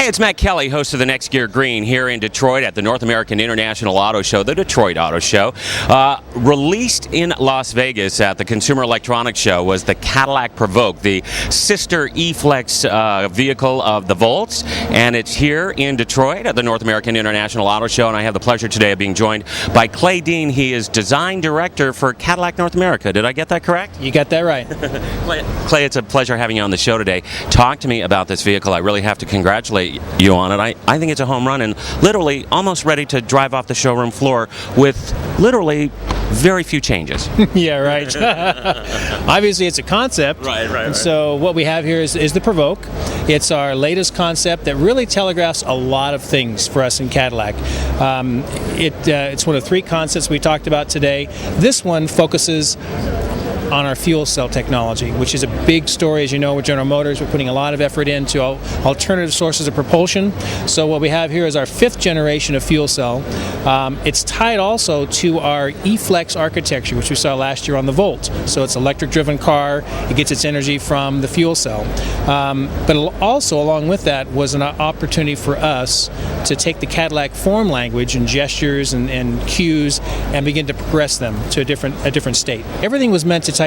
Hey, it's Matt Kelly, host of the Next Gear Green here in Detroit at the North American International Auto Show, the Detroit Auto Show. Released in Las Vegas at the Consumer Electronics Show was the Cadillac Provoq, the sister E-Flex vehicle of the Volts, and it's here in Detroit at the North American International Auto Show, and I have the pleasure today of being joined by Clay Dean. He is Design Director for Cadillac North America. Did I get that correct? You got that right. Clay, it's a pleasure having you on the show today. Talk to me about this vehicle. I really have to congratulate you on it. I think it's a home run and literally almost ready to drive off the showroom floor with literally very few changes. Yeah, right. Obviously, it's a concept. Right. So what we have here is the Provoq. It's our latest concept that really telegraphs a lot of things for us in Cadillac. It's one of three concepts we talked about today. This one focuses on our fuel cell technology, which is a big story. As you know, with General Motors, we're putting a lot of effort into alternative sources of propulsion. So what we have here is our fifth generation of fuel cell. It's tied also to our E-Flex architecture, which we saw last year on the Volt. So it's an electric-driven car. It gets its energy from the fuel cell. But also, along with that, was an opportunity for us to take the Cadillac form language and gestures and cues and begin to progress them to a different state. Everything was meant to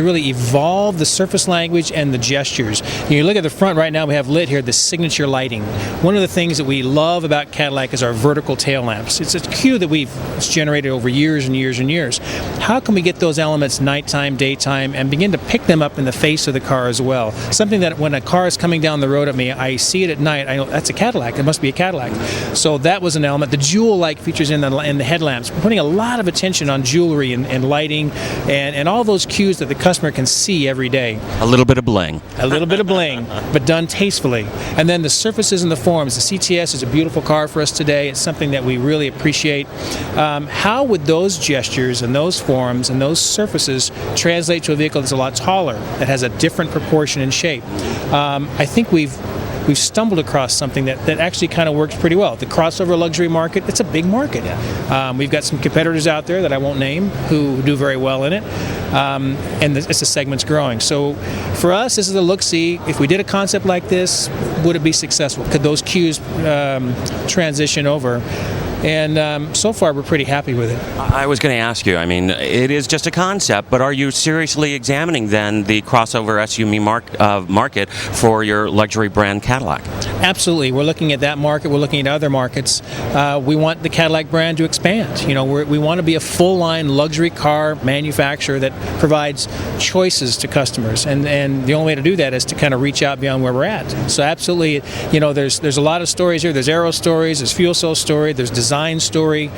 really evolve the surface language and the gestures. You look at the front right now, we have lit here the signature lighting. One of the things that we love about Cadillac is our vertical tail lamps. It's a cue that we've generated over years and years and years. How can we get those elements nighttime, daytime, and begin to pick them up in the face of the car as well? Something that when a car is coming down the road at me, I see it at night, I know that's a Cadillac, it must be a Cadillac. So that was an element. The jewel-like features in the headlamps. We're putting a lot of attention on jewelry and lighting and all those cues that the customer can see every day. A little bit of bling. A little bit of bling, but done tastefully. And then the surfaces and the forms. The CTS is a beautiful car for us today. It's something that we really appreciate. How would those gestures and those forms and those surfaces translate to a vehicle that's a lot taller, that has a different proportion and shape? I think we've stumbled across something that actually kind of works pretty well. The crossover luxury market, it's a big market. We've got some competitors out there that I won't name who do very well in it, and it's a segment's growing. So for us, this is a look-see. If we did a concept like this, would it be successful? Could those cues transition over? And so far, we're pretty happy with it. I was going to ask you, I mean, it is just a concept, but are you seriously examining then the crossover SUV market for your luxury brand Cadillac? Absolutely. We're looking at that market. We're looking at other markets. We want the Cadillac brand to expand. You know, we want to be a full-line luxury car manufacturer that provides choices to customers. And the only way to do that is to kind of reach out beyond where we're at. So absolutely, you know, there's a lot of stories here. There's aero stories, there's fuel cell story, there's design story.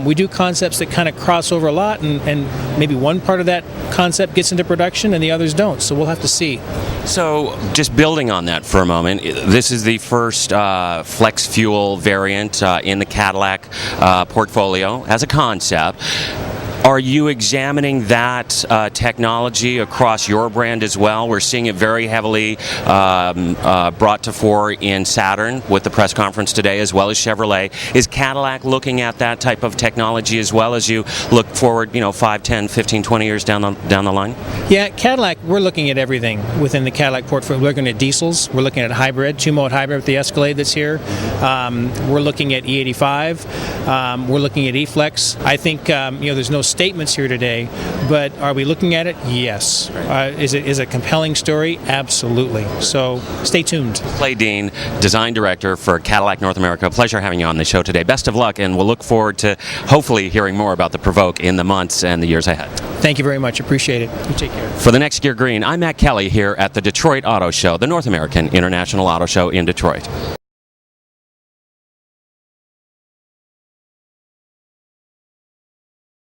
We do concepts that kind of cross over a lot, and maybe one part of that concept gets into production and the others don't. So we'll have to see. So just building on that for a moment, this is the first flex fuel variant in the Cadillac portfolio as a concept. Are you examining that technology across your brand as well? We're seeing it very heavily brought to fore in Saturn with the press conference today, as well as Chevrolet. Is Cadillac looking at that type of technology as well as you look forward, 5, 10, 15, 20 years down the line? Yeah, Cadillac, we're looking at everything within the Cadillac portfolio. We're looking at diesels. We're looking at hybrid, two-mode hybrid with the Escalade that's here. We're looking at E85. We're looking at E-Flex. I think, there's no statements here today, but are we looking at it? Yes. Is it a compelling story? Absolutely. So stay tuned. Clay Dean, Design Director for Cadillac North America. Pleasure having you on the show today. Best of luck, and we'll look forward to hopefully hearing more about the Provoq in the months and the years ahead. Thank you very much. Appreciate it. You take care. For the Next Gear Green, I'm Matt Kelly here at the Detroit Auto Show, the North American International Auto Show in Detroit.